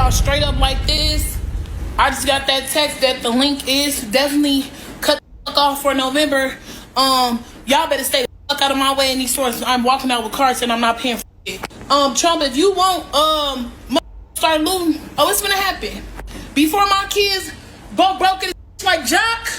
y'all straight up like this. I just got that text that the link is definitely cut the fuck off for November. Y'all better stay the fuck out of my way in these stores. I'm walking out with cards and I'm not paying for it. Trump, if you won't start looting, it's gonna happen. Before my kids both broke it like Jock,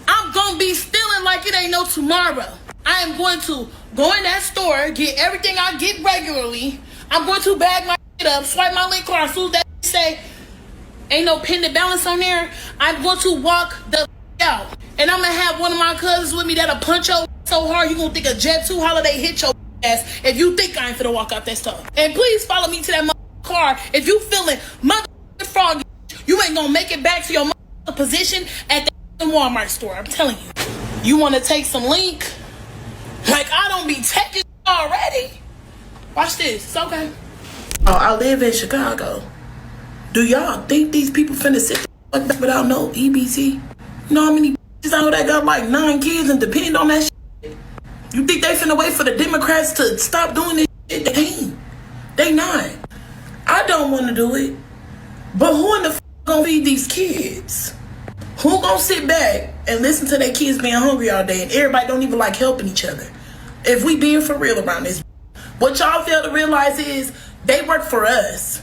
I'm gonna be stealing like it ain't no tomorrow. I am going to go in that store, get everything I get regularly. I'm going to bag my shit up, swipe my link card, as soon as that say ain't no pending balance on there, I'm going to walk the out. And I'm gonna have one of my cousins with me that'll punch your so hard you gonna think a Jet 2 holiday hit your ass if you think I ain't finna walk out that stuff. And please follow me to that car if you feeling froggy. You ain't gonna make it back to your position at the Walmart store. I'm telling you. You wanna take some link? Like I don't be taking already. Watch this. It's okay. Oh, I live in Chicago. Do y'all think these people finna sit without no EBT? You know how many out here that got like 9 kids and depend on that shit? You think they finna wait for the Democrats to stop doing this shit? They ain't. They not. I don't want to do it. But who in the gonna feed these kids? Who gonna sit back and listen to their kids being hungry all day and everybody don't even like helping each other? If we being for real around this, what y'all fail to realize is they work for us.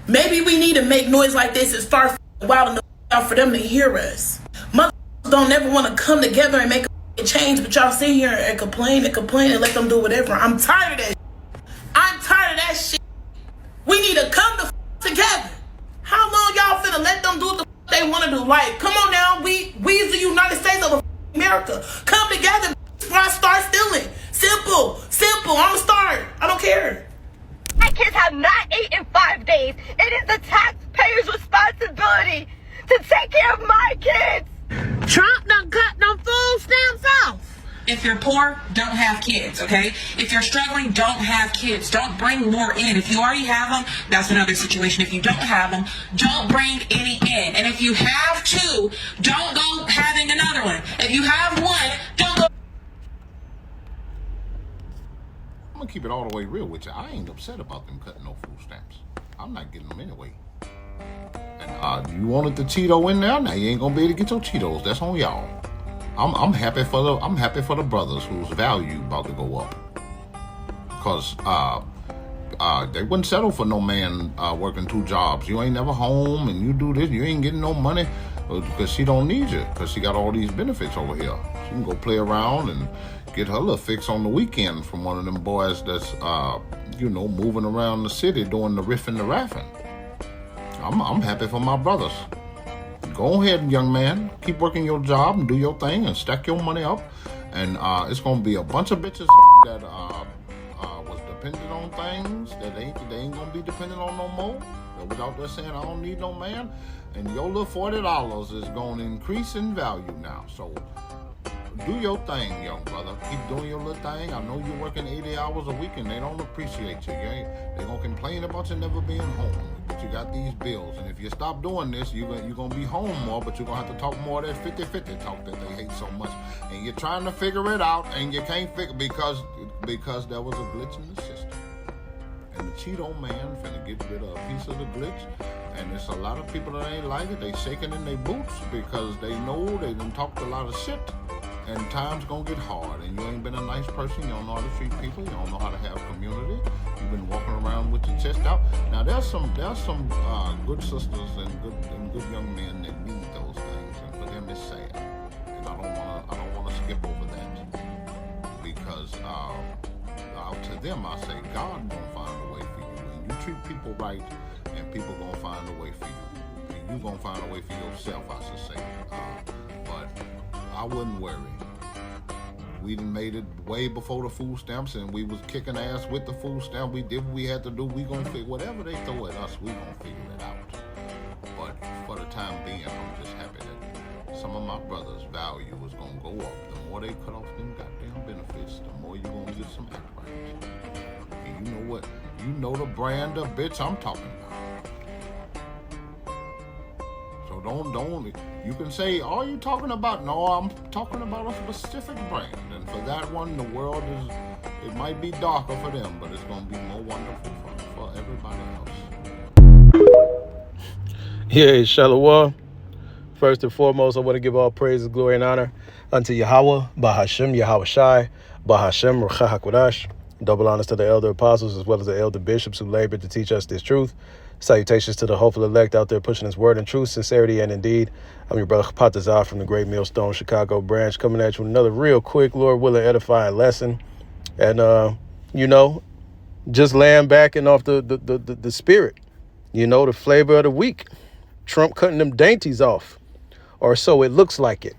Maybe we need to make noise like this and start wilding out for them to hear us. Mothers don't never want to come together and make a change, but y'all sit here and complain and let them do whatever. I'm tired of that. I'm tired of that shit. We need to come together. How long y'all finna let them do what the they want to do? Like, come on now. We is the United States of America. Come together before I start stealing. Simple. I'ma start. I don't care. My kids have not eaten in 5 days. It is the taxpayer's responsibility to take care of my kids. Trump done cut them food stamps off. If you're poor, don't have kids, okay? If you're struggling, don't have kids. Don't bring more in. If you already have them, that's another situation. If you don't have them, don't bring any in. And if you have 2, don't go having another one. If you have 1, don't go. I'm gonna keep it all the way real with you. I ain't upset about them cutting no food stamps. I'm not getting them anyway. And you wanted the Cheeto in there, now you ain't gonna be able to get your Cheetos. That's on y'all. I'm happy for the brothers whose value about to go up. Cause they wouldn't settle for no man working 2 jobs. You ain't never home and you do this, you ain't getting no money because she don't need you, because she got all these benefits over here. She can go play around and get her little fix on the weekend from one of them boys that's moving around the city doing the riffing the raffing. I'm happy for my brothers. Go ahead, young man. Keep working your job and do your thing and stack your money up. And it's gonna be a bunch of bitches that was dependent on things that they ain't gonna be dependent on no more. That was out there saying I don't need no man. And your little $40 is gonna increase in value now. So do your thing, young brother. Keep doing your little thing. I know you're working 80 hours a week and they don't appreciate you. They're going to complain about you never being home. But you got these bills. And if you stop doing this, you're going to be home more, but you're going to have to talk more of that 50-50 talk that they hate so much. And you're trying to figure it out and you can't figure because there was a glitch in the system. And the Cheeto man finna get rid of a piece of the glitch. And there's a lot of people that ain't like it. They shaking in their boots because they know they done talked a lot of shit. And time's gonna get hard, and you ain't been a nice person. You don't know how to treat people. You don't know how to have community. You've been walking around with your chest out. Now there's some good sisters and good young men that need those things, and for them it's sad. And I don't wanna skip over that because to them I say God gonna find a way for you, and you treat people right, and people gonna find a way for you, and you gonna find a way for yourself, I should say. But I wouldn't worry. We done made it way before the food stamps, and we was kicking ass with the food stamp. We did what we had to do. We gonna figure whatever they throw at us. We gonna figure it out. But for the time being, I'm just happy that some of my brothers' value is gonna go up. The more they cut off them goddamn benefits, the more you gonna get some act right. And you know what? You know the brand of bitch I'm talking about. So don't. You can say, "Are you talking about?" No, I'm talking about a specific brand, and for that one, the world it might be darker for them, but it's gonna be more wonderful for everybody else. Yeah, Shalom. First and foremost, I want to give all praise, glory, and honor unto Yahweh, Bahashem, Yahweh Shai, Bahashem, Ruach HaKodesh. Double honors to the elder apostles as well as the elder bishops who labored to teach us this truth. Salutations to the hopeful elect out there pushing this word in truth, sincerity, and indeed. I'm your brother Patazar from the Great Millstone Chicago branch, coming at you with another real quick, Lord willing, edifying lesson. And, just laying back and off the spirit, the flavor of the week. Trump cutting them dainties off, or so it looks like it.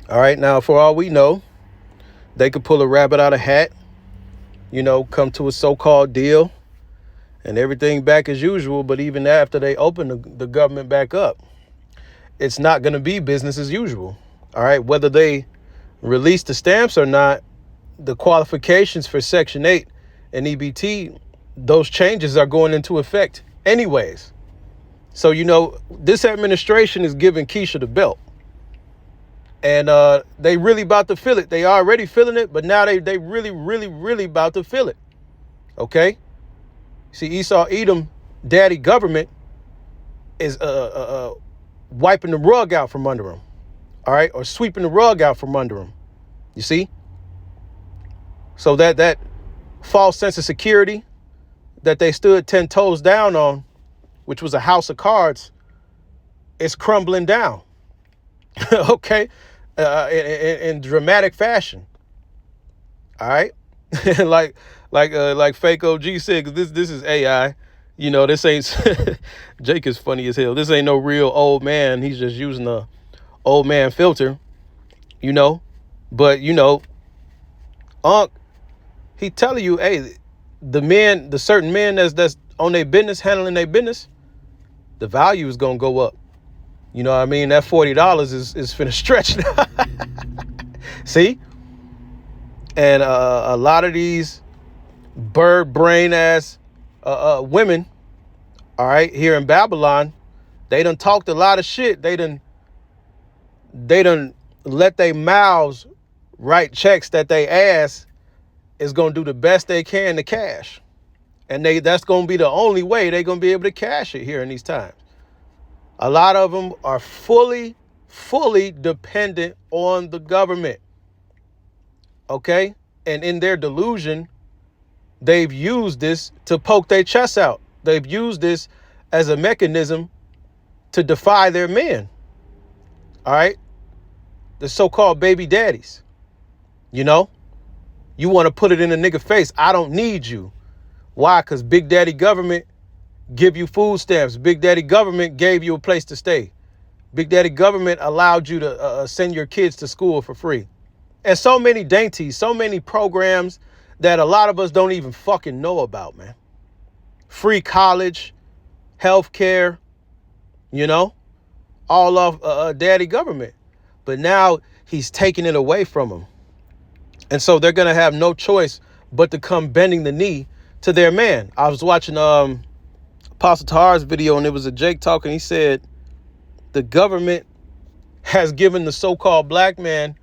All right, now, for all we know, they could pull a rabbit out of a hat, come to a so-called deal and everything back as usual. But even after they open the government back up, it's not going to be business as usual. All right, whether they release the stamps or not, the qualifications for Section 8 and EBT, those changes are going into effect anyways. So, this administration is giving Keisha the belt. And they really about to feel it. They already feeling it, but now they really, really, really about to feel it. Okay? See, Esau Edom, daddy government, is wiping the rug out from under him. All right? Or sweeping the rug out from under him. You see? So that false sense of security that they stood 10 toes down on, which was a house of cards, is crumbling down. Okay? In dramatic fashion. All right? like fake OG said, 'cause this is AI. This ain't Jake is funny as hell. This ain't no real old man. He's just using the old man filter, But Unc, he telling you, hey, the certain men that's on their business, handling their business, the value is gonna go up. You know what I mean? That $40 is finna stretch now. See? And a lot of these bird brain ass women, all right, here in Babylon, they done talked a lot of shit. They done let their mouths write checks that they ass is gonna do the best they can to cash. And that's gonna be the only way they're gonna be able to cash it here in these times. A lot of them are fully dependent on the government. Okay? And in their delusion, they've used this to poke their chests out. They've used this as a mechanism to defy their men. All right? The so-called baby daddies. You want to put it in a nigga face. I don't need you. Why? Because Big Daddy government give you food stamps. Big Daddy government gave you a place to stay. Big Daddy government allowed you to send your kids to school for free. And so many dainties, so many programs that a lot of us don't even fucking know about, man. Free college, healthcare, all off daddy government. But now he's taking it away from them. And so they're going to have no choice but to come bending the knee to their man. I was watching Apostle Tahar's video, and it was a Jake talking. He said the government has given the so-called black man,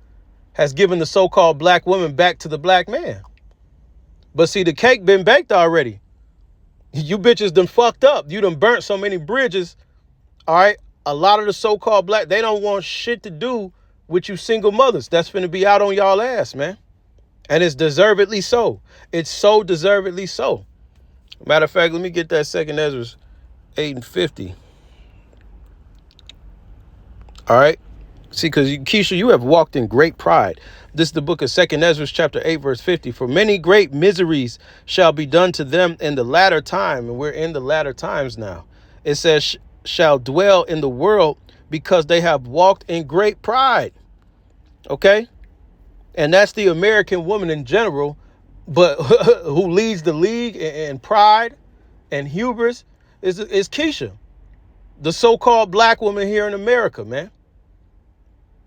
has given the so-called black woman back to the black man. But see, the cake been baked already. You bitches done fucked up. You done burnt so many bridges. All right. A lot of the so-called black, they don't want shit to do with you single mothers. That's finna be out on y'all ass, man. And it's deservedly so. It's so deservedly so. Matter of fact, let me get that second Ezra's 8 and 50. All right. See, because Keisha, you have walked in great pride. This is the book of 2nd Ezra, chapter 8, verse 50. For many great miseries shall be done to them in the latter time. And we're in the latter times now. It says, shall dwell in the world because they have walked in great pride. Okay? And that's the American woman in general, but who leads the league in pride and hubris is Keisha, the so-called black woman here in America, man.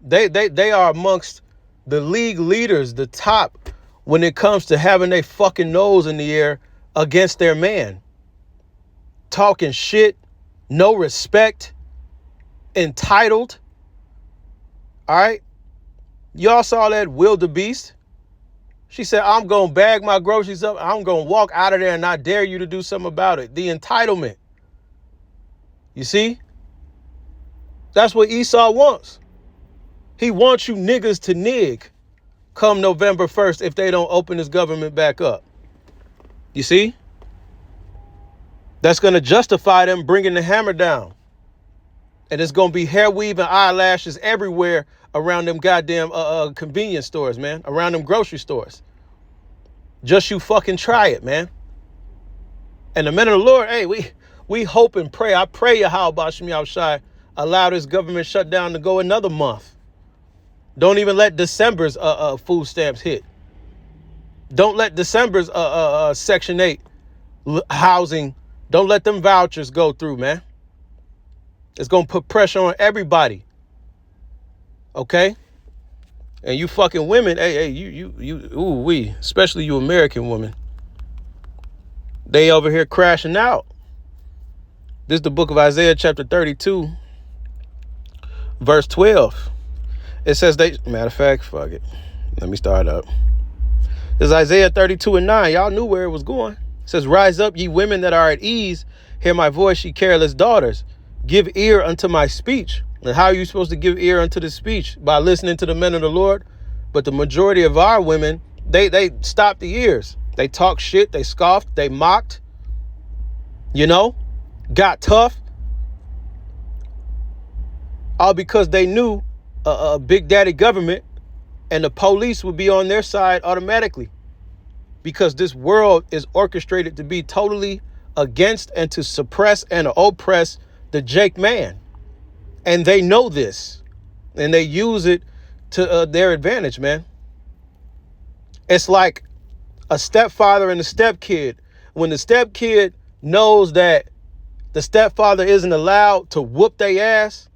They are amongst the league leaders, the top, when it comes to having their fucking nose in the air against their man. Talking shit, no respect, entitled. All right. Y'all saw that wildebeest. She said, I'm going to bag my groceries up. I'm going to walk out of there and I dare you to do something about it. The entitlement. You see? That's what Esau wants. He wants you niggas to nig come November 1st if they don't open this government back up. You see? That's going to justify them bringing the hammer down. And it's going to be hair weave and eyelashes everywhere around them goddamn convenience stores, man. Around them grocery stores. Just you fucking try it, man. And the men of the Lord, hey, we hope and pray. I pray Yahweh Bashim Yahushai allow this government shutdown to go another month. Don't even let December's food stamps hit. Don't let December's Section 8 housing, don't let them vouchers go through, man. It's going to put pressure on everybody. Okay? And you fucking women, hey, especially you American women, they over here crashing out. This is the book of Isaiah chapter 32, verse 12. It says matter of fact, fuck it. Let me start up. This is Isaiah 32 and 9. Y'all knew where it was going. It says, rise up, ye women that are at ease. Hear my voice, ye careless daughters. Give ear unto my speech. And how are you supposed to give ear unto the speech? By listening to the men of the Lord. But the majority of our women, they stopped the ears. They talked shit. They scoffed. They mocked. You know, got tough. All because they knew a big daddy government and the police would be on their side automatically. Because this world is orchestrated to be totally against and to suppress and oppress the Jake man. And they know this. And they use it to their advantage, man. It's like a stepfather and a stepkid. When the stepkid knows that the stepfather isn't allowed to whoop their ass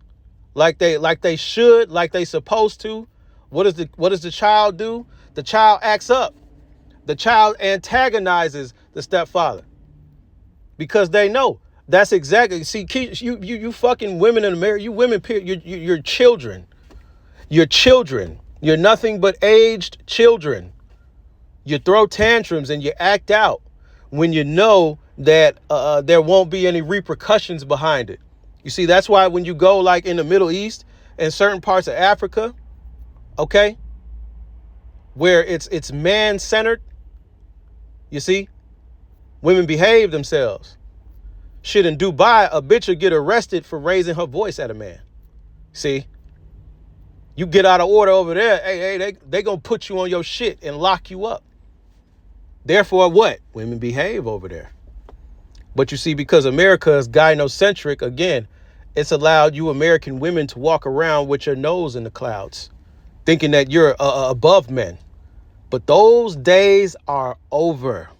like they should, like they supposed to, what does the child do? The child acts up. The child antagonizes the stepfather because they know that's exactly. See, you fucking women in America, you women, you're children. You're children. You're nothing but aged children. You throw tantrums and you act out when you know that there won't be any repercussions behind it. You see, that's why when you go like in the Middle East and certain parts of Africa, okay, where it's man-centered, you see, women behave themselves. Shit, in Dubai, a bitch will get arrested for raising her voice at a man. See, you get out of order over there, hey, they gonna put you on your shit and lock you up. Therefore, what? Women behave over there. But you see, because America is gynocentric, again, it's allowed you American women to walk around with your nose in the clouds, thinking that you're above men. But those days are over.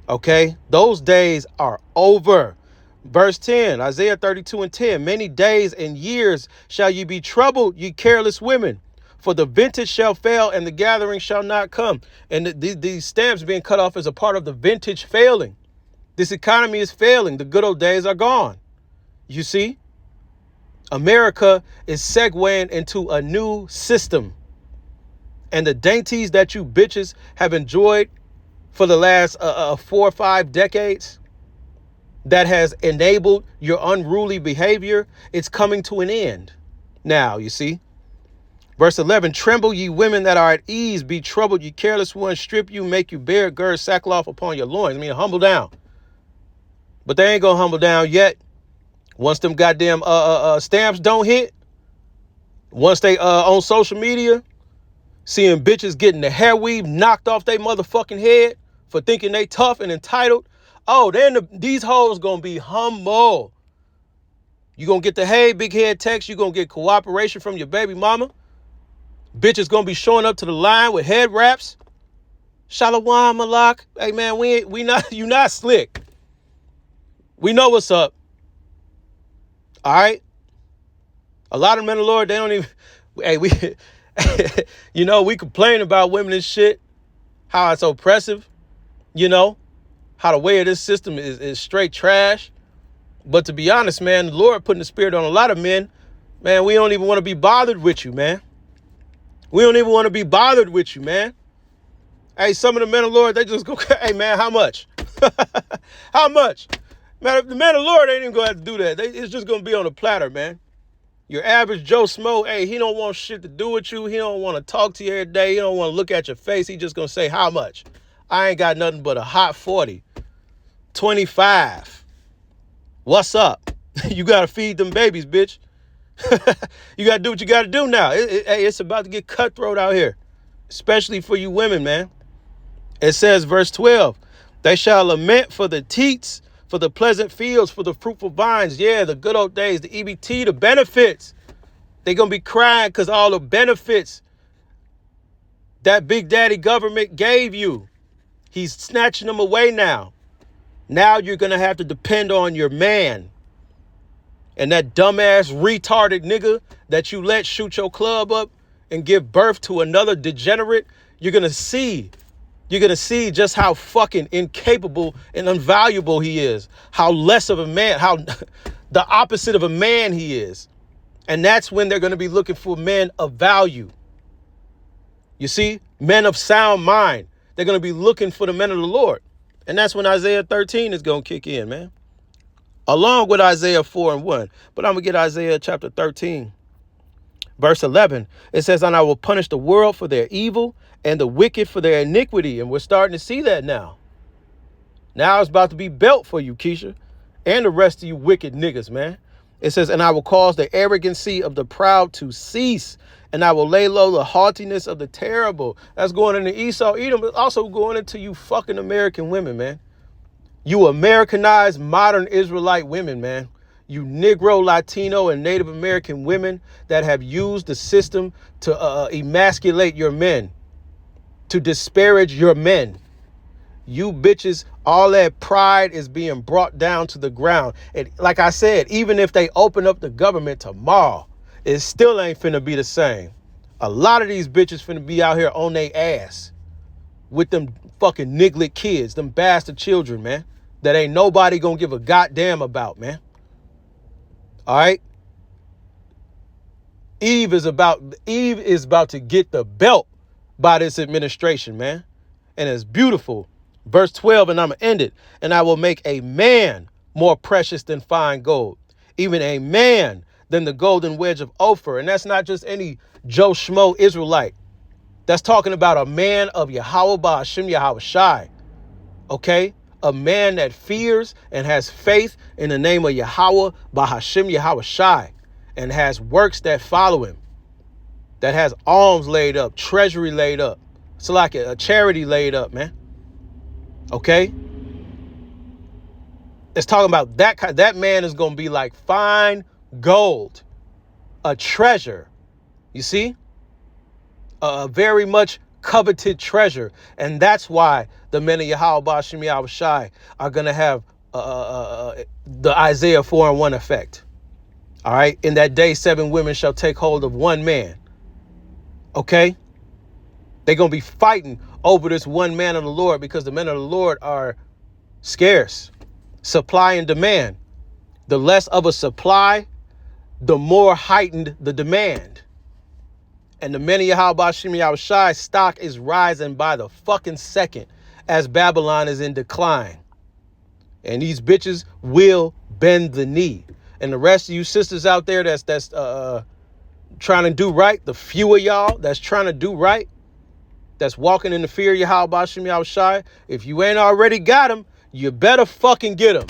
Okay? Those days are over. Verse 10, Isaiah 32 and 10. Many days and years shall ye be troubled, ye careless women. For the vintage shall fail and the gathering shall not come. And these stamps being cut off is a part of the vintage failing. This economy is failing. The good old days are gone. You see? America is segueing into a new system. And the dainties that you bitches have enjoyed for the last 4 or 5 decades that has enabled your unruly behavior, it's coming to an end. Now, you see? Verse 11, tremble ye women that are at ease, be troubled, ye careless ones, strip you, make you bare, gird sackcloth upon your loins. I mean, humble down. But they ain't gonna humble down yet. Once them goddamn stamps don't hit, once they on social media, seeing bitches getting the hair weave knocked off their motherfucking head for thinking they tough and entitled, oh, then these hoes gonna be humble. You gonna get the hey big head text, you gonna get cooperation from your baby mama. Bitches gonna be showing up to the line with head wraps. Shalom Malak. Hey man, you not slick. We know what's up. All right. A lot of men of the Lord, they don't even, hey, we complain about women and shit, how it's oppressive, how the way of this system is straight trash. But to be honest, man, the Lord putting the spirit on a lot of men, man, we don't even want to be bothered with you, man. We don't even want to be bothered with you, man. Hey, some of the men of the Lord, they just go, hey, man, how much? How much? Man, the men of the Lord ain't even going to have to do that. It's just going to be on a platter, man. Your average Joe Smo, hey, he don't want shit to do with you. He don't want to talk to you every day. He don't want to look at your face. He just going to say, how much? I ain't got nothing but a hot 40, 25. What's up? You got to feed them babies, bitch. You got to do what you got to do now. It's about to get cutthroat out here, especially for you women, man. It says, verse 12, they shall lament for the teats, for the pleasant fields, for the fruitful vines. Yeah, the good old days, the EBT, the benefits. They're going to be crying because all the benefits that Big Daddy government gave you, he's snatching them away now. Now you're going to have to depend on your man. And that dumbass retarded nigga that you let shoot your club up and give birth to another degenerate, you're going to see just how fucking incapable and invaluable he is. How less of a man, how the opposite of a man he is. And that's when they're going to be looking for men of value. You see, men of sound mind. They're going to be looking for the men of the Lord. And that's when Isaiah 13 is going to kick in, man. Along with Isaiah 4 and 1. But I'm going to get Isaiah chapter 13. Verse 11, it says, and I will punish the world for their evil and the wicked for their iniquity. And we're starting to see that now. Now it's about to be built for you, Keisha, and the rest of you wicked niggas, man. It says, and I will cause the arrogancy of the proud to cease, and I will lay low the haughtiness of the terrible. That's going into Esau, Edom, but also going into you fucking American women, man. You Americanized modern Israelite women, man. You Negro, Latino, and Native American women that have used the system to emasculate your men, to disparage your men. You bitches, all that pride is being brought down to the ground. And like I said, even if they open up the government tomorrow, it still ain't finna be the same. A lot of these bitches finna be out here on their ass with them fucking niglet kids, them bastard children, man, that ain't nobody gonna give a goddamn about, man. All right. Eve is about to get the belt by this administration, man. And it's beautiful. Verse 12, and I'm going to end it. And I will make a man more precious than fine gold, even a man than the golden wedge of Ophir. And that's not just any Joe Schmo Israelite. That's talking about a man of Yahweh Ba'Hashem Yahweh Shai. Okay? A man that fears and has faith in the name of Yahweh Ba'Hashem Yahweh Shai, and has works that follow him, that has alms laid up, treasury laid up. It's like a charity laid up, man. Okay? It's talking about that man is going to be like fine gold, a treasure. You see? A very much coveted treasure. And that's why the men of Yahweh Ba'Hashem Yahweh Shai are going to have the Isaiah 4 and 1 effect. All right. In that day, 7 women shall take hold of one man. Okay. They're going to be fighting over this one man of the Lord, because the men of the Lord are scarce. Supply and demand. The less of a supply, the more heightened the demand. And the men of Yahweh Ba'Hashem Yahweh Shai stock is rising by the fucking second as Babylon is in decline. And these bitches will bend the knee. And the rest of you sisters out there that's trying to do right, the few of y'all that's trying to do right, that's walking in the fear of Yahweh Ba'Hashem Yahweh Shai, if you ain't already got them, you better fucking get them.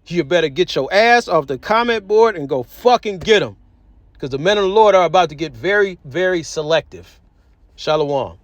You better get your ass off the comment board and go fucking get them. Because the men of the Lord are about to get very, very selective. Shalom.